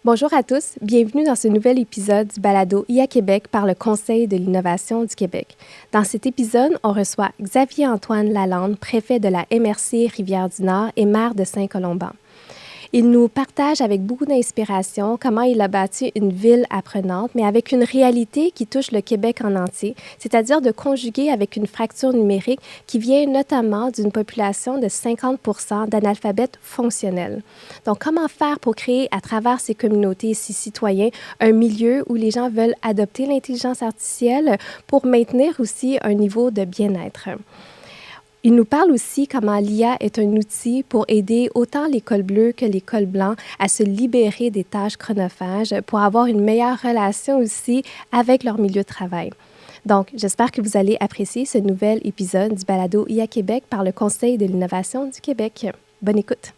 Bonjour à tous, bienvenue dans ce nouvel épisode du balado IA Québec par le Conseil de l'innovation du Québec. Dans cet épisode, on reçoit Xavier-Antoine Lalande, préfet de la MRC Rivière-du-Nord et maire de Saint-Colomban. Il nous partage avec beaucoup d'inspiration comment il a bâti une ville apprenante, mais avec une réalité qui touche le Québec en entier, c'est-à-dire de conjuguer avec une fracture numérique qui vient notamment d'une population de 50% d'analphabètes fonctionnels. Donc, comment faire pour créer à travers ces communautés et ces citoyens un milieu où les gens veulent adopter l'intelligence artificielle pour maintenir aussi un niveau de bien-être? Il nous parle aussi comment l'IA est un outil pour aider autant les cols bleus que les cols blancs à se libérer des tâches chronophages pour avoir une meilleure relation aussi avec leur milieu de travail. Donc, j'espère que vous allez apprécier ce nouvel épisode du balado IA Québec par le Conseil de l'innovation du Québec. Bonne écoute!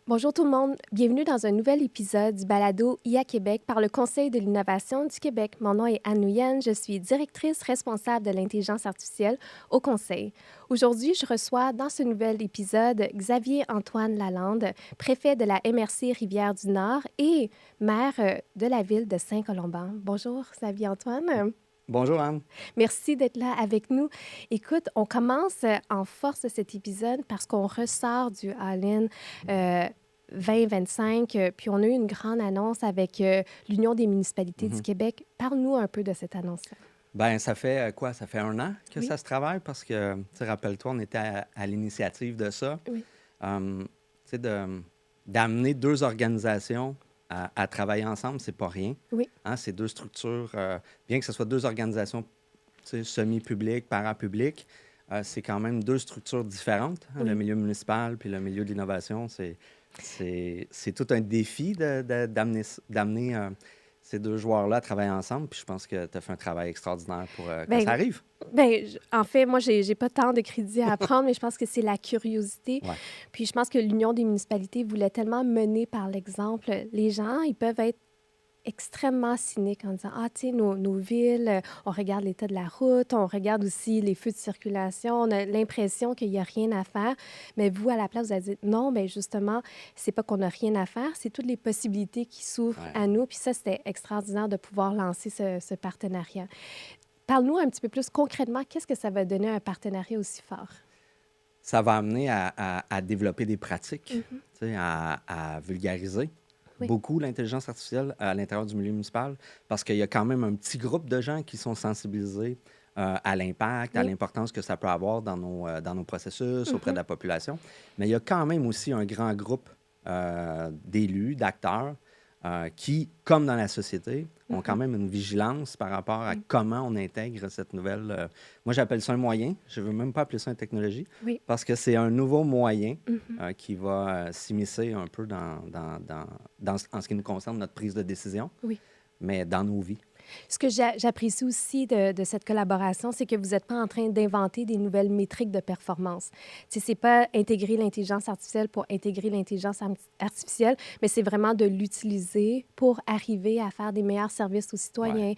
Bonjour tout le monde, bienvenue dans un nouvel épisode du balado IA Québec par le Conseil de l'innovation du Québec. Mon nom est Anne Nguyen, je suis directrice responsable de l'intelligence artificielle au Conseil. Aujourd'hui, je reçois dans ce nouvel épisode Xavier-Antoine Lalande, préfet de la MRC Rivière-du-Nord et maire de la ville de Saint-Colomban. Bonjour Xavier-Antoine. Bonjour Anne. Merci d'être là avec nous. Écoute, on commence en force cet épisode parce qu'on ressort du All-In 2025, puis on a eu une grande annonce avec l'Union des municipalités du Québec. Parle-nous un peu de cette annonce-là. Bien, ça fait quoi? Ça fait 1 an que Oui. ça se travaille parce que, tu sais, rappelle-toi, on était à l'initiative de ça. Oui. Tu sais, d'amener deux organisations à travailler ensemble, c'est pas rien. Oui. Hein, c'est deux structures, bien que ce soit deux organisations, tu sais, semi-publiques, parapubliques, c'est quand même deux structures différentes. Hein, Oui. Le milieu municipal puis le milieu de l'innovation, c'est tout un défi d'amener ces deux joueurs-là à travailler ensemble. Puis je pense que tu as fait un travail extraordinaire pour que ça arrive. En fait, moi, j'ai pas tant de crédit à prendre, mais je pense que c'est la curiosité. Ouais. Puis je pense que l'Union des municipalités voulait tellement mener par l'exemple. Les gens, ils peuvent être extrêmement cyniques en disant « Ah, tu sais, nos villes, on regarde l'état de la route, on regarde aussi les feux de circulation, on a l'impression qu'il n'y a rien à faire. » Mais vous, à la place, vous avez dit « Non, bien justement, c'est pas qu'on n'a rien à faire, c'est toutes les possibilités qui s'ouvrent à nous. » Puis ça, c'était extraordinaire de pouvoir lancer ce partenariat. Parle-nous un petit peu plus concrètement, qu'est-ce que ça va donner un partenariat aussi fort? Ça va amener à développer des pratiques, tu sais, à vulgariser beaucoup l'intelligence artificielle à l'intérieur du milieu municipal parce qu'il y a quand même un petit groupe de gens qui sont sensibilisés à l'impact, à l'importance que ça peut avoir dans nos processus auprès de la population. Mais il y a quand même aussi un grand groupe d'élus, d'acteurs qui, comme dans la société, ont quand même une vigilance par rapport à comment on intègre cette nouvelle... moi, j'appelle ça un moyen. Je ne veux même pas appeler ça une technologie parce que c'est un nouveau moyen qui va s'immiscer un peu en ce qui nous concerne, notre prise de décision, mais dans nos vies. Ce que j'apprécie aussi de cette collaboration, c'est que vous n'êtes pas en train d'inventer des nouvelles métriques de performance. Ce n'est pas intégrer l'intelligence artificielle pour intégrer l'intelligence artificielle, mais c'est vraiment de l'utiliser pour arriver à faire des meilleurs services aux citoyens.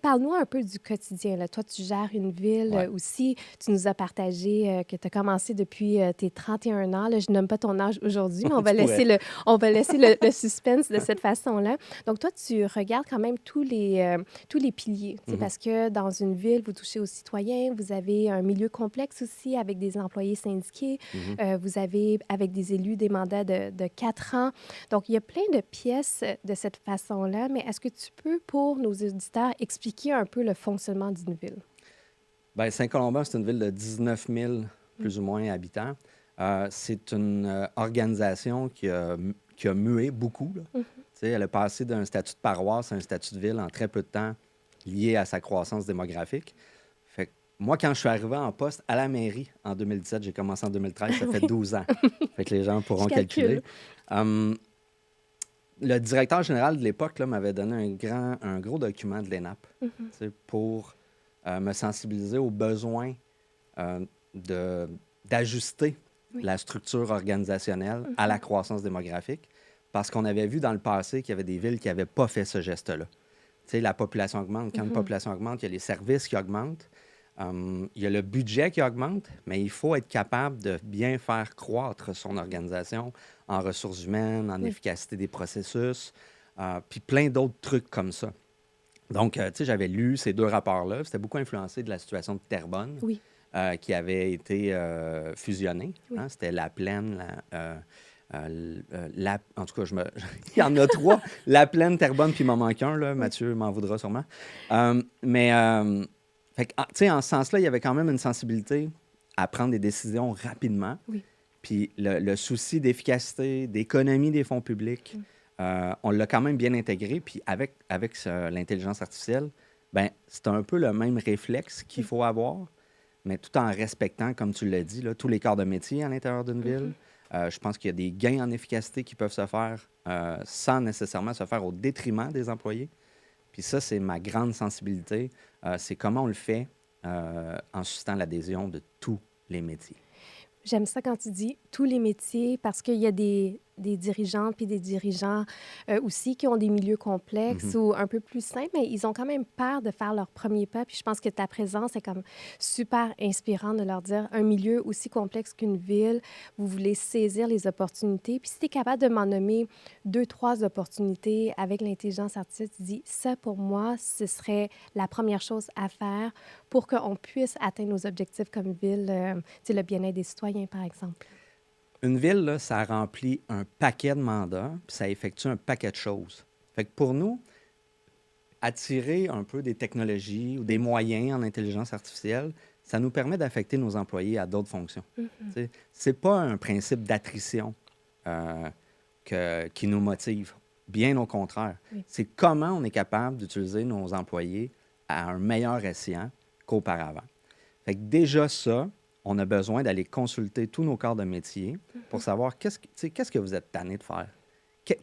Parle-nous un peu du quotidien. Là. Toi, tu gères une ville aussi. Tu nous as partagé que tu as commencé depuis tes 31 ans. Là, je nomme pas ton âge aujourd'hui, mais on va laisser le suspense de cette façon-là. Donc, toi, tu regardes quand même tous les piliers, parce que dans une ville, vous touchez aux citoyens, vous avez un milieu complexe aussi avec des employés syndiqués, vous avez avec des élus des mandats de 4 ans. Donc, il y a plein de pièces de cette façon-là, mais est-ce que tu peux, pour nos auditeurs, expliquer un peu le fonctionnement d'une ville? Bien, Saint-Colomban, c'est une ville de 19 000, plus ou moins, habitants. C'est une organisation qui a mué beaucoup, là. Elle est passée d'un statut de paroisse à un statut de ville en très peu de temps lié à sa croissance démographique. Fait que moi, quand je suis arrivé en poste à la mairie en 2017, j'ai commencé en 2013, ça fait 12 ans. Fait que les gens pourront calculer. Le directeur général de l'époque là, m'avait donné un gros document de l'ENAP pour me sensibiliser aux besoins d'ajuster la structure organisationnelle à la croissance démographique. Parce qu'on avait vu dans le passé qu'il y avait des villes qui n'avaient pas fait ce geste-là. Tu sais, la population augmente. Quand une population augmente, il y a les services qui augmentent. Il y a le budget qui augmente, mais il faut être capable de bien faire croître son organisation en ressources humaines, en Oui, efficacité des processus, puis plein d'autres trucs comme ça. Donc, tu sais, j'avais lu ces deux rapports-là. C'était beaucoup influencé de la situation de Terrebonne oui, qui avait été fusionnée. oui. Hein. C'était La Plaine, en tout cas, il y en a trois. La Plaine, Terrebonne, puis il m'en manque un, là. Oui, Mathieu m'en voudra sûrement. Mais, fait que, tu sais, en ce sens-là, il y avait quand même une sensibilité à prendre des décisions rapidement. oui. Puis le souci d'efficacité, d'économie des fonds publics, Mm. on l'a quand même bien intégré. Puis avec l'intelligence artificielle, ben c'est un peu le même réflexe qu'il Oui. faut avoir, mais tout en respectant, comme tu l'as dit, là, tous les corps de métier à l'intérieur d'une ville. Mhm. Je pense qu'il y a des gains en efficacité qui peuvent se faire sans nécessairement se faire au détriment des employés. Puis ça, c'est ma grande sensibilité. C'est comment on le fait en suscitant l'adhésion de tous les métiers. J'aime ça quand tu dis tous les métiers parce qu'il y a des dirigeantes puis des dirigeants aussi qui ont des milieux complexes Mhm. ou un peu plus simples, mais ils ont quand même peur de faire leur premier pas. Puis je pense que ta présence est comme super inspirante de leur dire un milieu aussi complexe qu'une ville, vous voulez saisir les opportunités. Puis si tu es capable de m'en nommer deux, trois opportunités avec l'intelligence artificielle, tu dis ça pour moi, ce serait la première chose à faire pour qu'on puisse atteindre nos objectifs comme ville, tu sais, le bien-être des citoyens, par exemple. Une ville, là, ça remplit un paquet de mandats, puis ça effectue un paquet de choses. Fait que pour nous, attirer un peu des technologies ou des moyens en intelligence artificielle, ça nous permet d'affecter nos employés à d'autres fonctions. Ce n'est pas un principe d'attrition euh, qui nous motive. Bien au contraire. Oui. C'est comment on est capable d'utiliser nos employés à un meilleur escient qu'auparavant. Fait que déjà ça, on a besoin d'aller consulter tous nos corps de métier pour savoir qu'est-ce que vous êtes tanné de faire.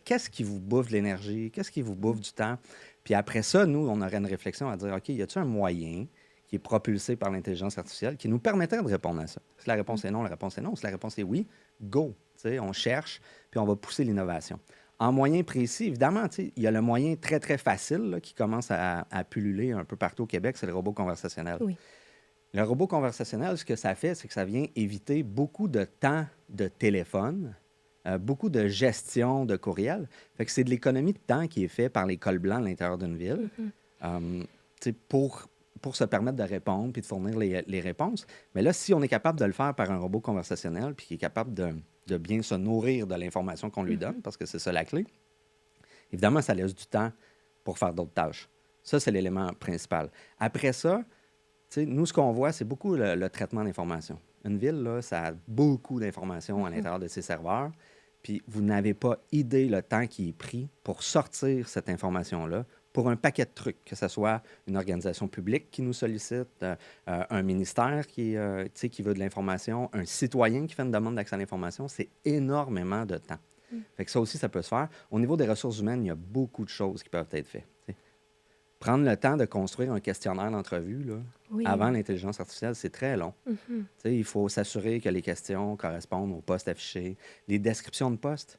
Qu'est-ce qui vous bouffe de l'énergie? Qu'est-ce qui vous bouffe du temps? Puis après ça, nous, on aurait une réflexion à dire, OK, y a-t-il un moyen qui est propulsé par l'intelligence artificielle qui nous permettrait de répondre à ça? Si la réponse est non, la réponse est non. Si la réponse est oui, go. Tu sais, on cherche, puis on va pousser l'innovation. En moyen précis, évidemment, tu sais, il y a le moyen très, très facile là, qui commence à pulluler un peu partout au Québec, c'est le robot conversationnel. Oui. Le robot conversationnel, ce que ça fait, c'est que ça vient éviter beaucoup de temps de téléphone, beaucoup de gestion de courriel. Fait que c'est de l'économie de temps qui est fait par les cols blancs à l'intérieur d'une ville tu sais, pour se permettre de répondre puis de fournir les réponses. Mais là, si on est capable de le faire par un robot conversationnel puis qui est capable de bien se nourrir de l'information qu'on lui donne, parce que c'est ça la clé, évidemment, ça laisse du temps pour faire d'autres tâches. Ça, c'est l'élément principal. Après ça, tu sais, nous, ce qu'on voit, c'est beaucoup le traitement d'informations. Une ville, là, ça a beaucoup d'informations à l'intérieur de ses serveurs, puis vous n'avez pas idée le temps qui est pris pour sortir cette information-là pour un paquet de trucs, que ce soit une organisation publique qui nous sollicite, un ministère tu sais, qui veut de l'information, un citoyen qui fait une demande d'accès à l'information, c'est énormément de temps. Fait que ça aussi, ça peut se faire. Au niveau des ressources humaines, il y a beaucoup de choses qui peuvent être faites. Tu sais. Prendre le temps de construire un questionnaire d'entrevue là, Oui. avant l'intelligence artificielle, c'est très long. Mhm. Tu sais, il faut s'assurer que les questions correspondent aux postes affichés. Les descriptions de postes,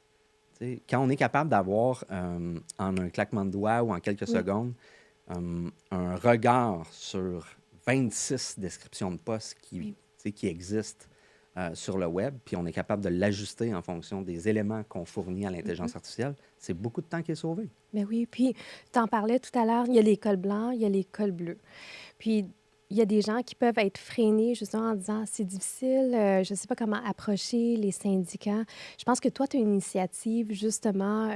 tu sais, quand on est capable d'avoir, en un claquement de doigts ou en quelques Oui. secondes, un regard sur 26 descriptions de postes Oui. tu sais, qui existent sur le web, puis on est capable de l'ajuster en fonction des éléments qu'on fournit à l'intelligence artificielle, c'est beaucoup de temps qui est sauvé. Mais oui, puis tu en parlais tout à l'heure, il y a les cols blancs, il y a les cols bleus. Puis il y a des gens qui peuvent être freinés justement en disant c'est difficile, je ne sais pas comment approcher les syndicats. Je pense que toi, tu as une initiative justement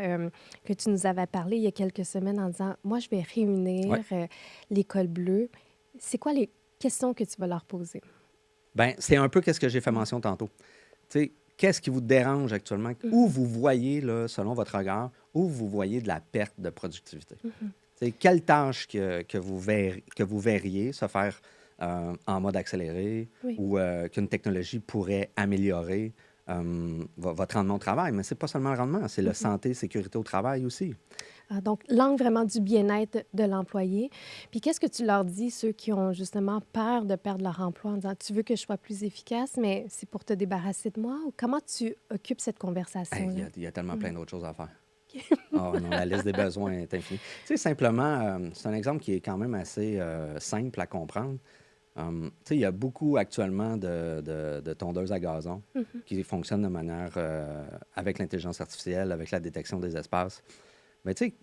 que tu nous avais parlé il y a quelques semaines en disant moi, je vais réunir Ouais. les cols bleus. C'est quoi les questions que tu vas leur poser? Ben, c'est un peu ce que j'ai fait mention tantôt. Tu sais, qu'est-ce qui vous dérange actuellement? Où vous voyez, là, selon votre regard, où vous voyez de la perte de productivité? Tu sais, quelle tâche que vous verriez se faire en mode accéléré Oui. ou qu'une technologie pourrait améliorer votre rendement au travail? Mais c'est pas seulement le rendement, c'est le santé, sécurité au travail aussi. Donc, l'angle vraiment du bien-être de l'employé. Puis, qu'est-ce que tu leur dis, ceux qui ont justement peur de perdre leur emploi, en disant, tu veux que je sois plus efficace, mais c'est pour te débarrasser de moi? Ou comment tu occupes cette Hey, conversation-là? il y a tellement plein d'autres choses à faire. Oh non, la liste des besoins est infinie. Tu sais, simplement, c'est un exemple qui est quand même assez simple à comprendre. Il y a beaucoup actuellement de tondeuses à gazon qui fonctionnent de manière avec l'intelligence artificielle, avec la détection des espaces. Mais tu sais,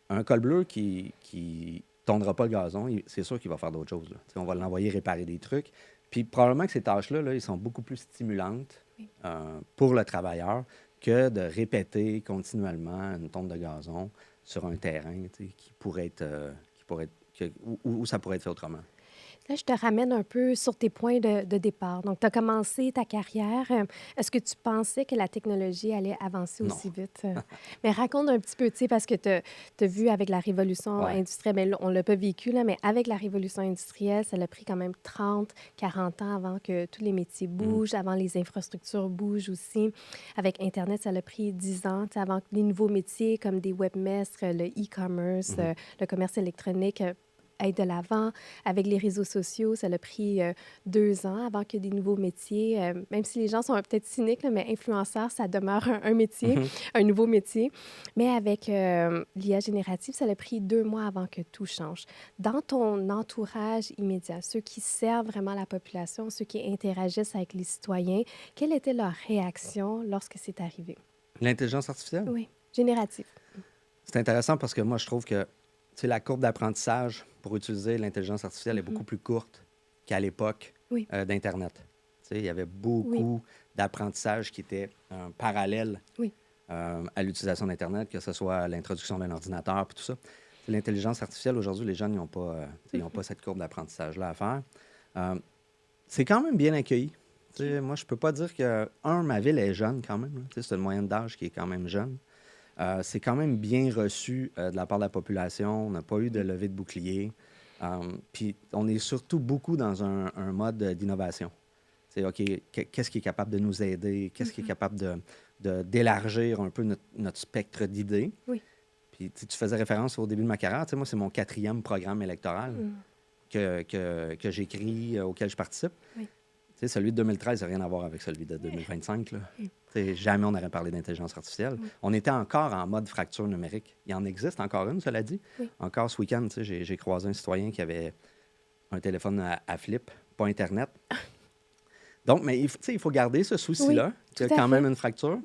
un col bleu qui tondra pas le gazon, c'est sûr qu'il va faire d'autres choses. Là. On va l'envoyer réparer des trucs. Puis probablement que ces tâches-là, là, ils sont beaucoup plus stimulantes pour le travailleur que de répéter continuellement une tonde de gazon sur un terrain qui pourrait être, où ça pourrait être fait autrement. Là, je te ramène un peu sur tes points de départ. Donc, tu as commencé ta carrière. Est-ce que tu pensais que la technologie allait avancer Non. aussi vite? Mais raconte un petit peu, tu sais, parce que tu as vu avec la révolution Ouais. industrielle, mais là, on ne l'a pas vécu, là, mais avec la révolution industrielle, ça a pris quand même 30, 40 ans avant que tous les métiers bougent, avant les infrastructures bougent aussi. Avec Internet, ça a pris 10 ans, tu sais, avant que les nouveaux métiers comme des webmestres, le e-commerce, le commerce électronique aille de l'avant. Avec les réseaux sociaux, ça a pris 2 ans avant que des nouveaux métiers, même si les gens sont peut-être cyniques, là, mais influenceur, ça demeure un métier, un nouveau métier. Mais avec l'IA générative, ça a pris 2 mois avant que tout change. Dans ton entourage immédiat, ceux qui servent vraiment la population, ceux qui interagissent avec les citoyens, quelle était leur réaction lorsque c'est arrivé? L'intelligence artificielle? Oui, générative. C'est intéressant parce que moi, je trouve que la courbe d'apprentissage pour utiliser l'intelligence artificielle est beaucoup plus courte qu'à l'époque Oui. d'Internet. Il y avait Oui. beaucoup d'apprentissage qui était parallèle Oui. à l'utilisation d'Internet, que ce soit l'introduction d'un ordinateur puis tout ça. L'intelligence artificielle, aujourd'hui, les jeunes n'ont pas, ils ont pas cette courbe d'apprentissage-là à faire. C'est quand même bien accueilli. Moi, je peux pas dire que, ma ville est jeune quand même. C'est une moyenne d'âge qui est quand même jeune. C'est quand même bien reçu de la part de la population. On n'a pas eu de levée de bouclier. Puis on est surtout beaucoup dans un mode d'innovation. C'est OK, qu'est-ce qui est capable de nous aider? Qu'est-ce qui est capable d'élargir un peu notre spectre d'idées? Oui. Puis tu faisais référence au début de ma carrière. Moi, c'est mon 4e programme électoral que j'écris, auquel je participe. Oui. Celui de 2013 n'a rien à voir avec celui de 2025. Là. Jamais on n'aurait parlé d'intelligence artificielle. On était encore en mode fracture numérique. Il en existe encore une, cela dit. Encore ce week-end, j'ai croisé un citoyen qui avait un téléphone à flip, pas Internet. Donc, mais il faut garder ce souci-là, qu'il y a quand même une fracture.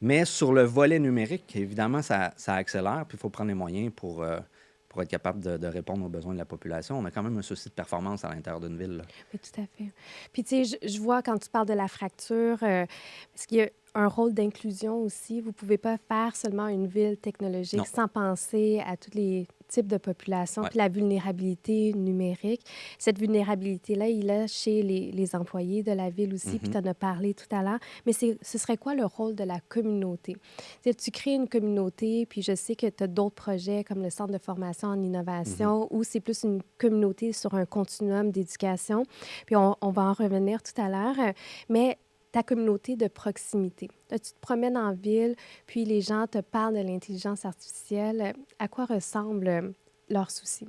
Mais sur le volet numérique, évidemment, ça accélère, puis il faut prendre les moyens pour être capable de répondre aux besoins de la population. On a quand même un souci de performance à l'intérieur d'une ville. Là. Oui, tout à fait. Puis, tu sais, je vois quand tu parles de la fracture, parce qu'il y a un rôle d'inclusion aussi. Vous ne pouvez pas faire seulement une ville technologique sans penser à tous les types de population, puis la vulnérabilité numérique. Cette vulnérabilité-là, il est chez les employés de la ville aussi, puis tu en as parlé tout à l'heure. Mais ce serait quoi le rôle de la communauté? Tu crées une communauté, puis je sais que tu as d'autres projets comme le Centre de formation en innovation, où c'est plus une communauté sur un continuum d'éducation. Puis on va en revenir tout à l'heure. Mais ta communauté de proximité. Là, tu te promènes en ville, puis les gens te parlent de l'intelligence artificielle. À quoi ressemblent leurs soucis?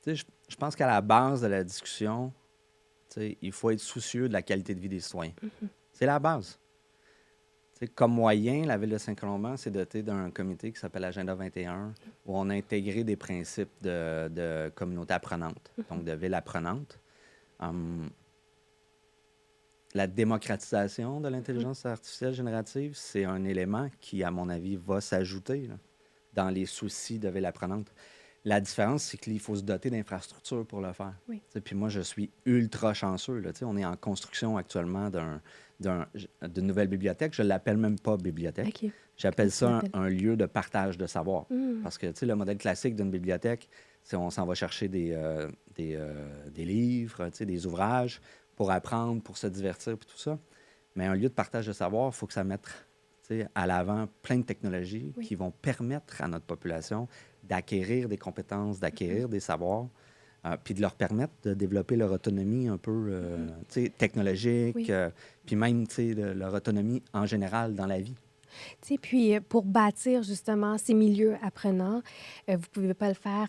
Je pense qu'à la base de la discussion, il faut être soucieux de la qualité de vie des citoyens. C'est la base. Comme moyen, la Ville de Saint-Colomban s'est dotée d'un comité qui s'appelle Agenda 21, où on a intégré des principes de communauté apprenante, donc de ville apprenante. La démocratisation de l'intelligence artificielle générative, c'est un élément qui, à mon avis, va s'ajouter dans les soucis de ville apprenante. La différence, c'est qu'il faut se doter d'infrastructures pour le faire. Puis moi, je suis ultra chanceux. Là, on est en construction actuellement d'une nouvelle bibliothèque. Je ne l'appelle même pas bibliothèque. Okay. J'appelle ça un lieu de partage de savoir. Parce que le modèle classique d'une bibliothèque, c'est on s'en va chercher des livres, des ouvrages pour apprendre, pour se divertir, puis tout ça. Mais un lieu de partage de savoir, il faut que ça mette à l'avant plein de technologies qui vont permettre à notre population d'acquérir des compétences, d'acquérir des savoirs, puis de leur permettre de développer leur autonomie un peu technologique, puis même leur autonomie en général dans la vie. Tu sais, puis pour bâtir justement ces milieux apprenants, vous ne pouvez pas le faire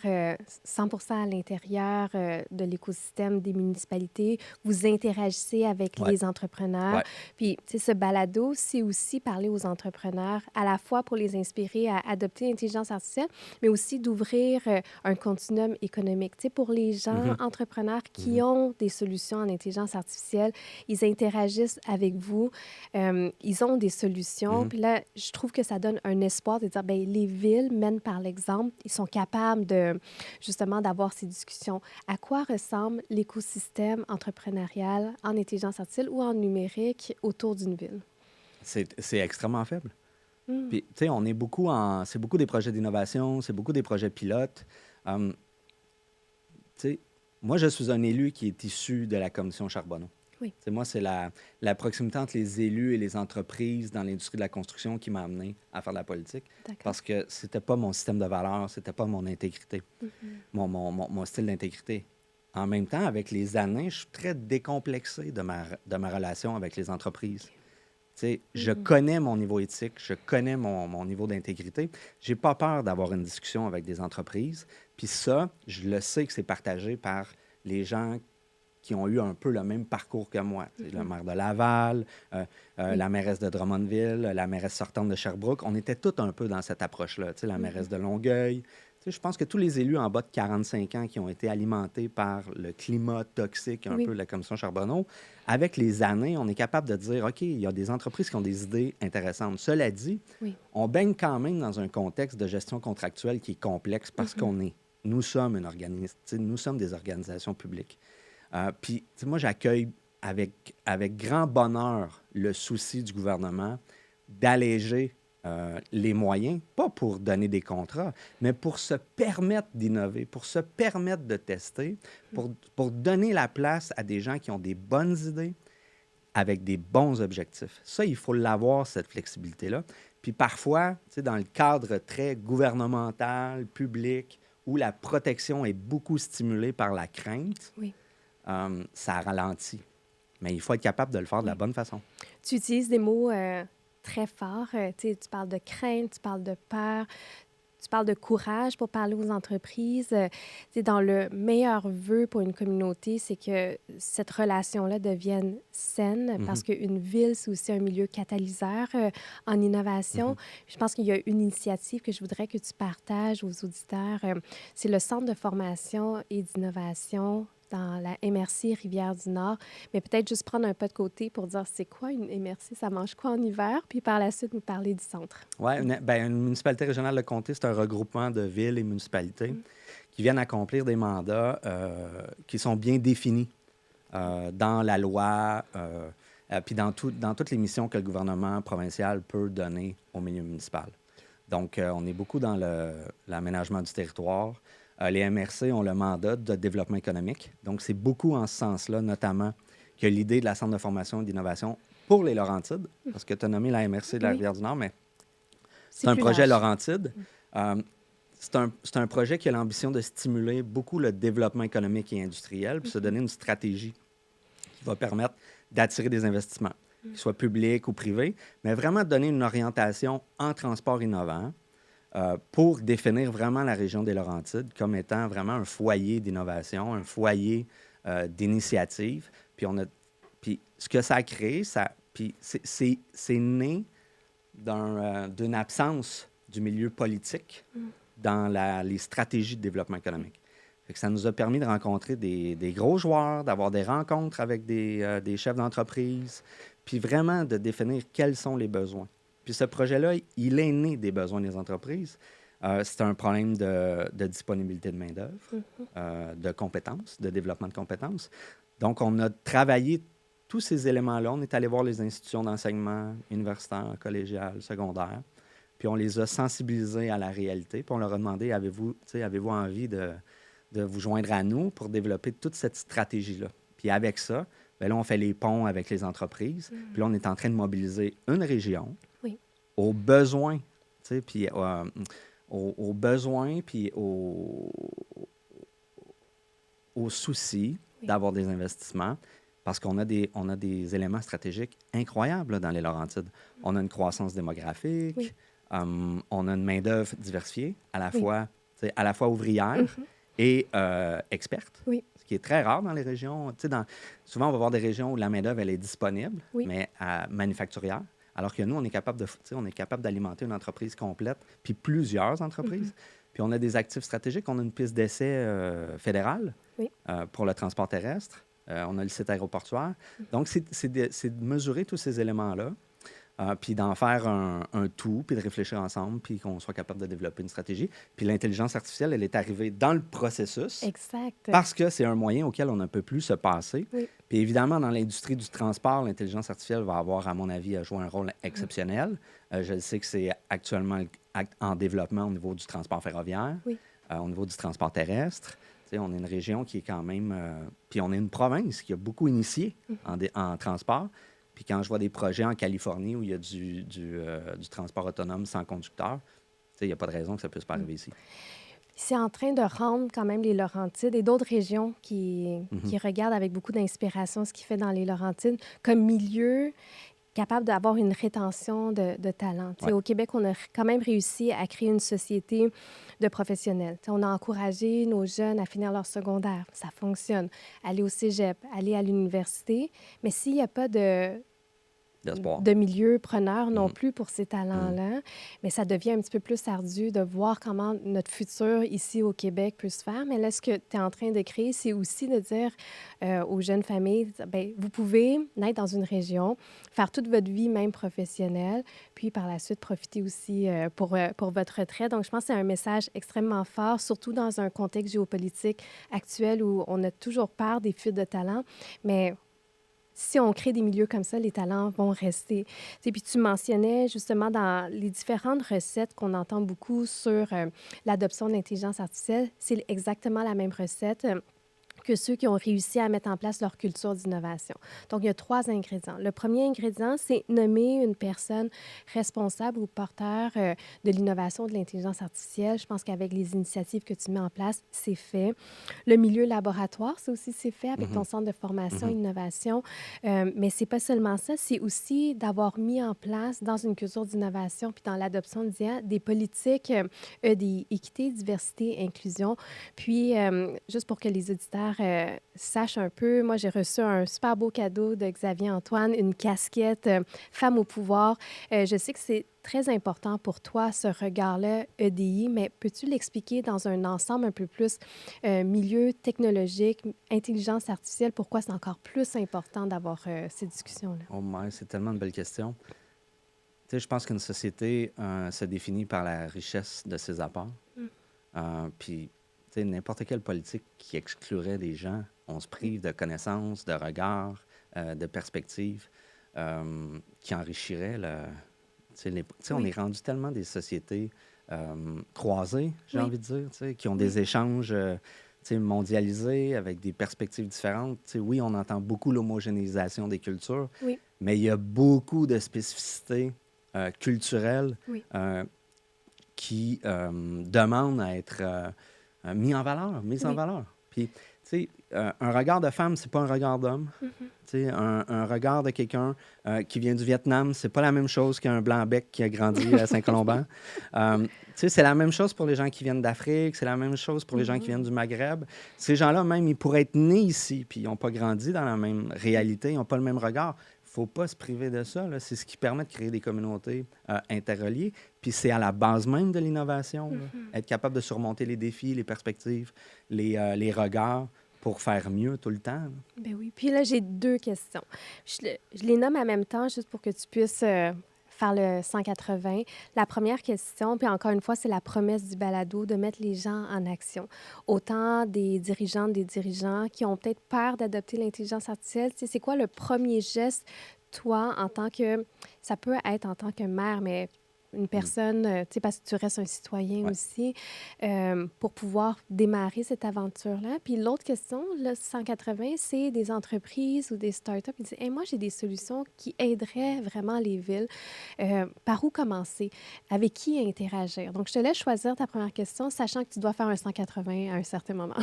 100% à l'intérieur de l'écosystème des municipalités. Vous interagissez avec Ouais, les entrepreneurs. ouais. Puis, tu sais, ce balado, c'est aussi parler aux entrepreneurs, à la fois pour les inspirer à adopter l'intelligence artificielle, mais aussi d'ouvrir un continuum économique. Tu sais, pour les gens Mhm, entrepreneurs qui mhm, ont des solutions en intelligence artificielle, ils interagissent avec vous, ils ont des solutions. mhm. Puis là, je trouve que ça donne un espoir de dire, bien, les villes mènent par l'exemple. Ils sont capables de, justement, d'avoir ces discussions. À quoi ressemble l'écosystème entrepreneurial en intelligence artificielle ou en numérique autour d'une ville? C'est extrêmement faible. Hmm. Puis, tu sais, on est beaucoup en... C'est beaucoup des projets d'innovation, c'est beaucoup des projets pilotes. Tu sais, moi, je suis un élu qui est issu de la commission Charbonneau. Oui, Tu sais, moi, c'est la proximité entre les élus et les entreprises dans l'industrie de la construction qui m'a amené à faire de la politique d'accord. parce que c'était pas mon système de valeurs, c'était pas mon intégrité, Mhm. mon style d'intégrité. En même temps, avec les années, je suis très décomplexé de ma relation avec les entreprises. Tu sais, je Mhm. connais mon niveau éthique, je connais mon niveau d'intégrité. J'ai pas peur d'avoir une discussion avec des entreprises. Puis ça, je le sais que c'est partagé par les gens qui ont eu un peu le même parcours que moi. Tu sais, le Mhm. maire de Laval, Oui. la mairesse de Drummondville, la mairesse sortante de Sherbrooke. On était tous un peu dans cette approche-là. Tu sais, la Mhm. mairesse de Longueuil. Tu sais, je pense que tous les élus en bas de 45 ans qui ont été alimentés par le climat toxique un peu Oui. de la commission Charbonneau, avec les années, on est capable de dire, OK, il y a des entreprises qui ont des idées intéressantes. Cela dit, Oui. on baigne quand même dans un contexte de gestion contractuelle qui est complexe parce Mhm. nous sommes nous sommes des organisations publiques. Puis, tu sais, moi, j'accueille avec grand bonheur le souci du gouvernement d'alléger les moyens, pas pour donner des contrats, mais pour se permettre d'innover, pour se permettre de tester, pour donner la place à des gens qui ont des bonnes idées avec des bons objectifs. Ça, il faut l'avoir, cette flexibilité-là. Puis parfois, tu sais, dans le cadre très gouvernemental, public, où la protection est beaucoup stimulée par la crainte, Oui. ça ralentit. Mais il faut être capable de le faire de la Oui. bonne façon. Tu utilises des mots très forts. Tu sais, tu parles de crainte, tu parles de peur, tu parles de courage pour parler aux entreprises. Tu sais, dans le meilleur vœu pour une communauté, c'est que cette relation-là devienne saine parce Mhm, qu'une ville, c'est aussi un milieu catalyseur en innovation. mhm. Je pense qu'il y a une initiative que je voudrais que tu partages aux auditeurs. C'est le Centre de formation et d'innovation dans la MRC Rivière-du-Nord. Mais peut-être juste prendre un pas de côté pour dire c'est quoi une MRC, ça mange quoi en hiver, puis par la suite nous parler du centre. Oui, une municipalité régionale de comté, c'est un regroupement de villes et municipalités Mm. qui viennent accomplir des mandats qui sont bien définis dans la loi, puis dans toutes les missions que le gouvernement provincial peut donner au milieu municipal. Donc, on est beaucoup dans l'aménagement du territoire. Les MRC ont le mandat de développement économique. Donc, c'est beaucoup en ce sens-là, notamment, que l'idée de la Centre de formation et d'innovation pour les Laurentides, parce que tu as nommé la MRC de la Oui, Rivière-du-Nord, mais c'est c'est un plus projet large. Laurentide. Euh, c'est un projet qui a l'ambition de stimuler beaucoup le développement économique et industriel, puis se donner une stratégie qui va permettre d'attirer des investissements, qu'ils soient publics ou privés, mais vraiment de donner une orientation en transport innovant pour définir vraiment la région des Laurentides comme étant vraiment un foyer d'innovation, un foyer d'initiative. Puis ce que ça a créé, puis c'est né d'une absence du milieu politique dans les stratégies de développement économique. Fait que ça nous a permis de rencontrer des gros joueurs, d'avoir des rencontres avec des chefs d'entreprise, puis vraiment de définir quels sont les besoins. Puis ce projet-là, il est né des besoins des entreprises. C'est un problème de disponibilité de main-d'œuvre, de compétences, de développement de compétences. Donc, on a travaillé tous ces éléments-là. On est allé voir les institutions d'enseignement universitaire, collégial, secondaire, puis on les a sensibilisés à la réalité, puis on leur a demandé, avez-vous envie de vous joindre à nous pour développer toute cette stratégie-là. Puis avec ça, bien là, on fait les ponts avec les entreprises. Puis là, on est en train de mobiliser une région Oui. aux besoins, puis aux besoins, puis aux soucis Oui. d'avoir des investissements, parce qu'on a des éléments stratégiques incroyables là, dans les Laurentides. On a une croissance démographique, Oui. on a une main-d'œuvre diversifiée, Oui. à la fois ouvrière et experte, Oui. ce qui est très rare dans les régions. Souvent, on va voir des régions où la main-d'œuvre elle est disponible, Oui. mais manufacturière. Alors que nous, on est capable d'alimenter une entreprise complète, puis plusieurs entreprises. Puis on a des actifs stratégiques. On a une piste d'essai fédérale Oui. pour le transport terrestre. On a le site aéroportuaire. Donc, c'est de mesurer tous ces éléments-là, puis d'en faire un tout, puis de réfléchir ensemble, puis qu'on soit capable de développer une stratégie. Puis l'intelligence artificielle, elle est arrivée dans le processus Exact. parce que c'est un moyen auquel on ne peut plus se passer. Oui. Puis évidemment, dans l'industrie du transport, l'intelligence artificielle va avoir, à mon avis, à jouer un rôle exceptionnel. Je sais que c'est actuellement en développement au niveau du transport ferroviaire, Oui. au niveau du transport terrestre. On est une région qui est quand même... puis on est une province qui a beaucoup initié en transport. Puis quand je vois des projets en Californie où il y a du transport autonome sans conducteur, il n'y a pas de raison que ça ne puisse pas arriver ici. C'est en train de rendre quand même les Laurentides et d'autres régions qui regardent avec beaucoup d'inspiration ce qu'il fait dans les Laurentides comme milieu capable d'avoir une rétention de talent. Ouais. Au Québec, on a quand même réussi à créer une société de professionnels. On a encouragé nos jeunes à finir leur secondaire. Ça fonctionne. Aller au cégep, aller à l'université. Mais s'il n'y a pas de milieu preneur non plus pour ces talents-là, mais ça devient un petit peu plus ardu de voir comment notre futur ici au Québec peut se faire. Mais là, ce que tu es en train de créer, c'est aussi de dire aux jeunes familles, bien, vous pouvez naître dans une région, faire toute votre vie, même professionnelle, puis par la suite profiter aussi pour votre retraite. Donc, je pense que c'est un message extrêmement fort, surtout dans un contexte géopolitique actuel où on a toujours peur des fuites de talents, mais si on crée des milieux comme ça, les talents vont rester. Puis tu mentionnais justement dans les différentes recettes qu'on entend beaucoup sur l'adoption de l'intelligence artificielle, c'est exactement la même recette que ceux qui ont réussi à mettre en place leur culture d'innovation. Donc, il y a 3 ingrédients. Le premier ingrédient, c'est nommer une personne responsable ou porteur de l'innovation de l'intelligence artificielle. Je pense qu'avec les initiatives que tu mets en place, c'est fait. Le milieu laboratoire, ça aussi, c'est fait avec ton centre de formation et innovation. Mais c'est pas seulement ça, c'est aussi d'avoir mis en place dans une culture d'innovation puis dans l'adoption d'IA des politiques d'équité, diversité, inclusion. Puis, juste pour que les auditeurs sachent un peu, moi, j'ai reçu un super beau cadeau de Xavier Antoine, une casquette Femme au pouvoir. Je sais que c'est très important pour toi, ce regard-là EDI, mais peux-tu l'expliquer dans un ensemble un peu plus milieu technologique, intelligence artificielle, pourquoi c'est encore plus important d'avoir ces discussions-là? Oh my, c'est tellement une belle question. Tu sais, je pense qu'une société se définit par la richesse de ses apports. Puis, tu sais, n'importe quelle politique qui exclurait des gens, on se prive de connaissances, de regards, de perspectives qui enrichiraient on est rendu tellement des sociétés croisées, j'ai envie de dire, qui ont des échanges mondialisés avec des perspectives différentes. Oui, on entend beaucoup l'homogénéisation des cultures, mais il y a beaucoup de spécificités culturelles qui demandent à être mises en valeur. Puis, tu sais, un regard de femme, c'est pas un regard d'homme. Un regard de quelqu'un qui vient du Vietnam, c'est pas la même chose qu'un blanc-bec qui a grandi à Saint-Colomban. C'est la même chose pour les gens qui viennent d'Afrique, c'est la même chose pour les gens qui viennent du Maghreb. Ces gens-là, même, ils pourraient être nés ici, puis ils n'ont pas grandi dans la même réalité, ils n'ont pas le même regard. Il ne faut pas se priver de ça. Là. C'est ce qui permet de créer des communautés interreliées. Puis c'est à la base même de l'innovation, être capable de surmonter les défis, les perspectives, les regards, pour faire mieux tout le temps. Ben oui. Puis là, j'ai 2 questions. Je les nomme en même temps, juste pour que tu puisses faire le 180. La première question, puis encore une fois, c'est la promesse du balado de mettre les gens en action. Autant des dirigeantes, des dirigeants qui ont peut-être peur d'adopter l'intelligence artificielle. Tu sais, c'est quoi le premier geste, toi, en tant que... Ça peut être en tant que mère, mais une personne, tu sais, parce que tu restes un citoyen aussi, pour pouvoir démarrer cette aventure-là. Puis l'autre question, le 180, c'est des entreprises ou des startups qui disent hey, « moi, j'ai des solutions qui aideraient vraiment les villes. Par où commencer? Avec qui interagir? » Donc, je te laisse choisir ta première question, sachant que tu dois faire un 180 à un certain moment.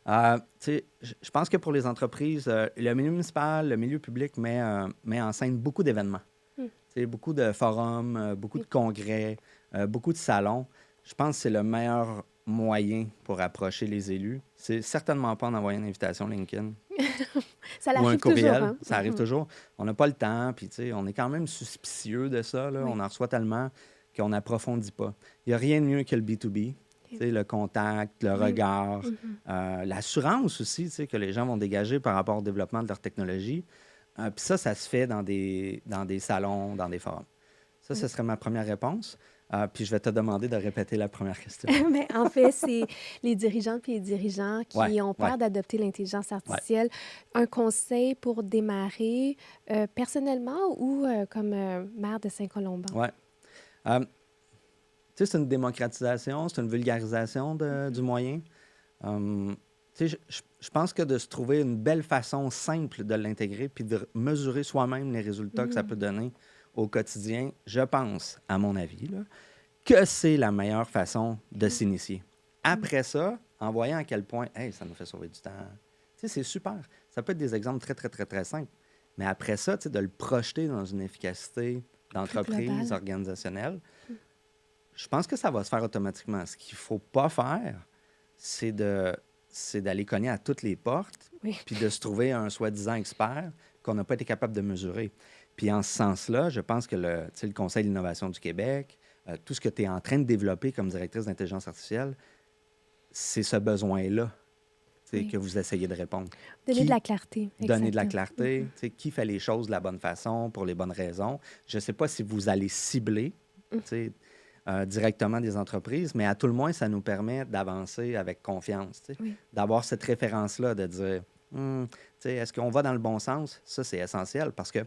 Je pense que pour les entreprises, le milieu municipal, le milieu public met en scène beaucoup d'événements. Beaucoup de forums, beaucoup de congrès, beaucoup de salons. Je pense que c'est le meilleur moyen pour approcher les élus. C'est certainement pas en envoyant une invitation LinkedIn Ça ou un l'arrive toujours, courriel. hein? Ça arrive toujours. On n'a pas le temps, puis on est quand même suspicieux de ça. Là. Oui. On en reçoit tellement qu'on n'approfondit pas. Il n'y a rien de mieux que le B2B. Le contact, le regard, l'assurance aussi que les gens vont dégager par rapport au développement de leur technologie. Puis ça se fait dans des salons, dans des forums. Ça, ce serait ma première réponse. Puis je vais te demander de répéter la première question. Mais en fait, c'est les dirigeantes et les dirigeants qui ont peur d'adopter l'intelligence artificielle. Un conseil pour démarrer personnellement ou comme maire de Saint-Colomban? Oui. C'est une démocratisation, c'est une vulgarisation du moyen. Je pense que de se trouver une belle façon simple de l'intégrer puis de mesurer soi-même les résultats que ça peut donner au quotidien, je pense, à mon avis, là, que c'est la meilleure façon de s'initier. Après ça, en voyant à quel point, hey, ça nous fait sauver du temps, c'est super. Ça peut être des exemples très, très, très, très simples. Mais après ça, de le projeter dans une efficacité d'entreprise organisationnelle, je pense que ça va se faire automatiquement. Ce qu'il ne faut pas faire, c'est d'aller cogner à toutes les portes puis de se trouver un soi-disant expert qu'on n'a pas été capable de mesurer. Puis en ce sens-là, je pense que le Conseil de l'innovation du Québec, tout ce que tu es en train de développer comme directrice d'intelligence artificielle, c'est ce besoin-là que vous essayez de répondre. Donner de la clarté. Donner de la clarté. Qui fait les choses de la bonne façon, pour les bonnes raisons. Je ne sais pas si vous allez cibler directement des entreprises, mais à tout le moins, ça nous permet d'avancer avec confiance. D'avoir cette référence-là, de dire, est-ce qu'on va dans le bon sens? Ça, c'est essentiel parce que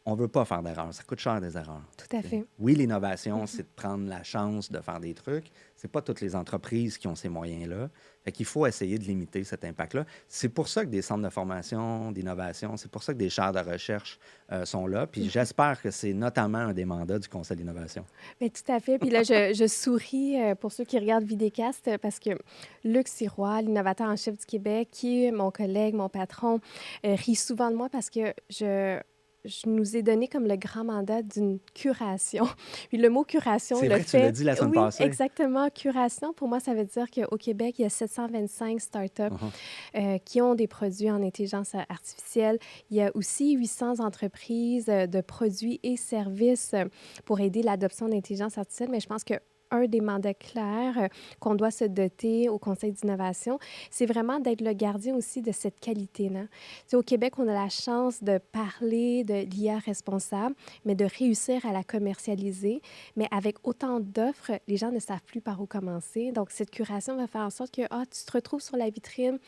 on ne veut pas faire d'erreurs. Ça coûte cher des erreurs. Tout à fait. Oui, l'innovation, c'est de prendre la chance de faire des trucs. Ce n'est pas toutes les entreprises qui ont ces moyens-là. Fait qu'il faut essayer de limiter cet impact-là. C'est pour ça que des centres de formation, d'innovation, c'est pour ça que des chaires de recherche sont là. Puis j'espère que c'est notamment un des mandats du Conseil d'innovation. Bien, tout à fait. Puis là, je souris pour ceux qui regardent Vidécast parce que Luc Sirois, l'innovateur en chef du Québec, qui est mon collègue, mon patron, rit souvent de moi parce que je nous ai donné comme le grand mandat d'une curation. Puis le mot curation, c'est vrai que tu l'as dit la semaine passée. Exactement. Curation, pour moi, ça veut dire qu'au Québec, il y a 725 startups qui ont des produits en intelligence artificielle. Il y a aussi 800 entreprises de produits et services pour aider l'adoption d'intelligence artificielle. Mais je pense que un des mandats clairs qu'on doit se doter au Conseil d'innovation, c'est vraiment d'être le gardien aussi de cette qualité-là. Au Québec, on a la chance de parler de l'IA responsable, mais de réussir à la commercialiser. Mais avec autant d'offres, les gens ne savent plus par où commencer. Donc, cette curation va faire en sorte que tu te retrouves sur la vitrine,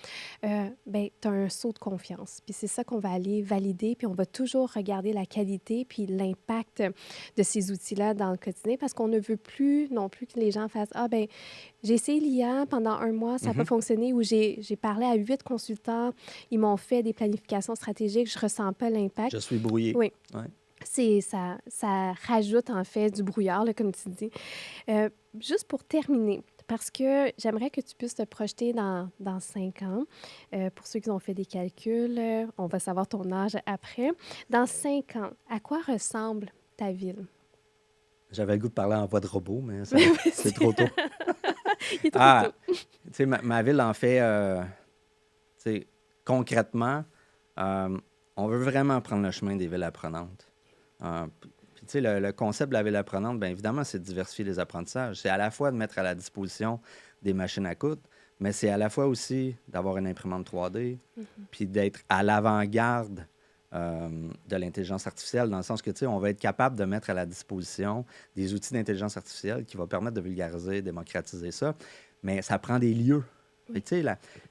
tu as un saut de confiance. Puis c'est ça qu'on va aller valider, puis on va toujours regarder la qualité puis l'impact de ces outils-là dans le quotidien parce qu'on ne veut plus non plus que les gens fassent j'ai essayé l'IA pendant 1 mois, ça n'a pas fonctionné, ou j'ai parlé à 8 consultants, ils m'ont fait des planifications stratégiques, je ne ressens pas l'impact. Je suis brouillé. Oui. Ouais. Ça rajoute en fait du brouillard, là, comme tu dis. Juste pour terminer, parce que j'aimerais que tu puisses te projeter dans 5 ans. Pour ceux qui ont fait des calculs, on va savoir ton âge après. Dans 5 ans, à quoi ressemble ta ville? J'avais le goût de parler en voix de robot, mais c'est trop tôt. Il est trop tôt. Ma ville, en fait, concrètement, on veut vraiment prendre le chemin des villes apprenantes. Puis, le concept de la ville apprenante, bien évidemment, c'est de diversifier les apprentissages. C'est à la fois de mettre à la disposition des machines à coudre, mais c'est à la fois aussi d'avoir une imprimante 3D, puis d'être à l'avant-garde de l'intelligence artificielle, dans le sens que, on va être capable de mettre à la disposition des outils d'intelligence artificielle qui vont permettre de vulgariser, démocratiser ça. Mais ça prend des lieux.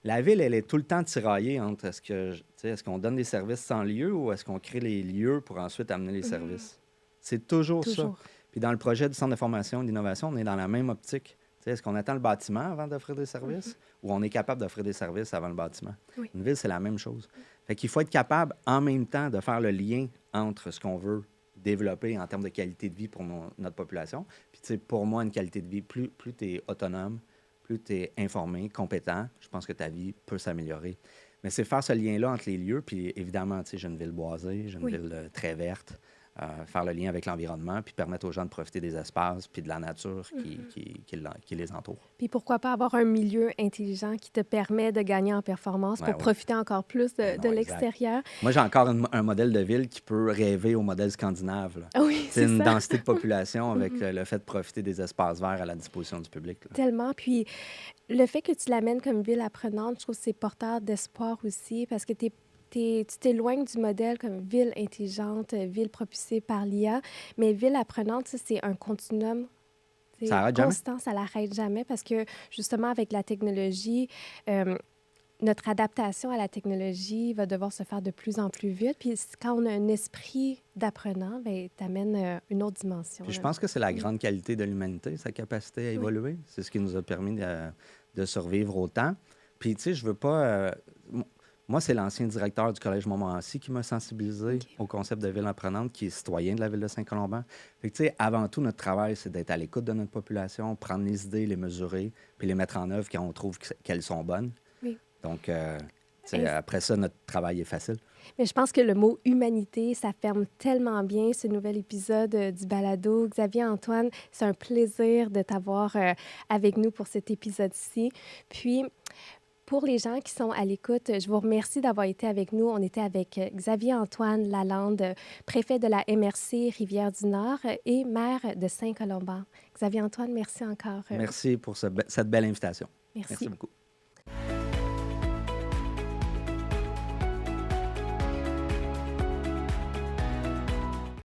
La ville, elle est tout le temps tiraillée entre est-ce qu'on donne des services sans lieu ou est-ce qu'on crée les lieux pour ensuite amener les services? C'est toujours ça. Puis dans le projet du Centre de formation et d'innovation, on est dans la même optique. Est-ce qu'on attend le bâtiment avant d'offrir des services ou on est capable d'offrir des services avant le bâtiment? Oui. Une ville, c'est la même chose. Fait qu'il faut être capable, en même temps, de faire le lien entre ce qu'on veut développer en termes de qualité de vie pour notre population. Puis, pour moi, une qualité de vie, plus tu es autonome, plus tu es informé, compétent, je pense que ta vie peut s'améliorer. Mais c'est faire ce lien-là entre les lieux, puis évidemment, tu sais, j'ai une ville boisée, j'ai une Oui. ville très verte, faire le lien avec l'environnement, puis permettre aux gens de profiter des espaces, puis de la nature qui les entoure. Puis pourquoi pas avoir un milieu intelligent qui te permet de gagner en performance Ouais, pour oui. profiter encore plus Ben de non, exact. l'extérieur. Moi, j'ai encore un modèle de ville qui peut rêver au modèle scandinave, là. Ah oui, C'est c'est une ça. densité de population avec le fait de profiter des espaces verts à la disposition du public, là. Tellement. Puis le fait que tu l'amènes comme ville apprenante, je trouve que c'est porteur d'espoir aussi parce que tu t'éloignes du modèle comme ville intelligente, ville propulsée par l'IA. Mais ville apprenante, ça, c'est un continuum. Ça C'est arrête jamais. constant, ça l'arrête jamais parce que justement, avec la technologie, notre adaptation à la technologie va devoir se faire de plus en plus vite. Puis quand on a un esprit d'apprenant, bien, t'amènes une autre dimension. Puis je Là. pense que c'est la grande qualité de l'humanité, sa capacité à Oui. évoluer. C'est ce qui nous a permis de survivre autant. Puis, tu sais, je veux pas... moi, c'est l'ancien directeur du Collège Montmorency qui m'a sensibilisé OK. au concept de ville apprenante, qui est citoyen de la ville de Saint-Colomban. Fait que, tu sais, avant tout, notre travail, c'est d'être à l'écoute de notre population, prendre les idées, les mesurer, puis les mettre en œuvre quand on trouve qu'elles sont bonnes. Oui. Donc, tu sais, après ça, notre travail est facile. Mais je pense que le mot humanité, ça ferme tellement bien ce nouvel épisode du balado. Xavier Antoine, c'est un plaisir de t'avoir avec nous pour cet épisode-ci. Puis, pour les gens qui sont à l'écoute, je vous remercie d'avoir été avec nous. On était avec Xavier Antoine Lalande, préfet de la MRC Rivière-du-Nord et maire de Saint-Colomban. Xavier Antoine, merci encore. Merci pour cette belle invitation. Merci. Merci beaucoup.